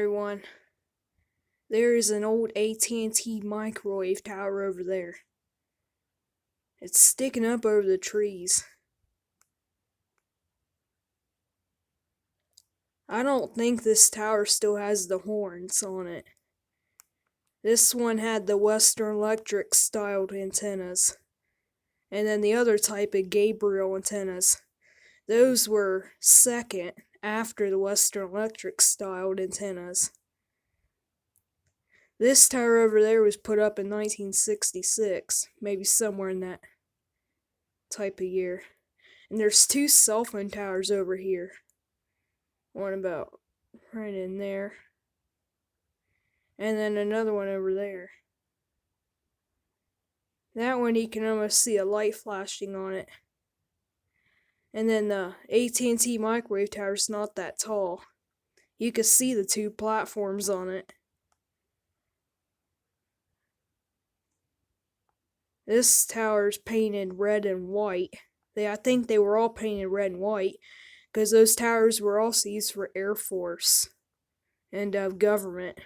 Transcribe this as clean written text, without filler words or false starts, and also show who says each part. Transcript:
Speaker 1: everyone. There is an old AT&T microwave tower over there. It's sticking up over the trees. I don't think this tower still has the horns on it. This one had the Western Electric styled antennas. And then the other type of Gabriel antennas. Those were second after the Western Electric styled antennas. This tower over there was put up in 1966, maybe somewhere in that type of year. And there's two cell phone towers over here. One about right in there. And then another one over there. That one you can almost see a light flashing on it. And then the AT&T microwave tower's not that tall. You can see the two platforms on it. This tower's painted red and white. I think they were all painted red and white because those towers were also used for Air Force and government.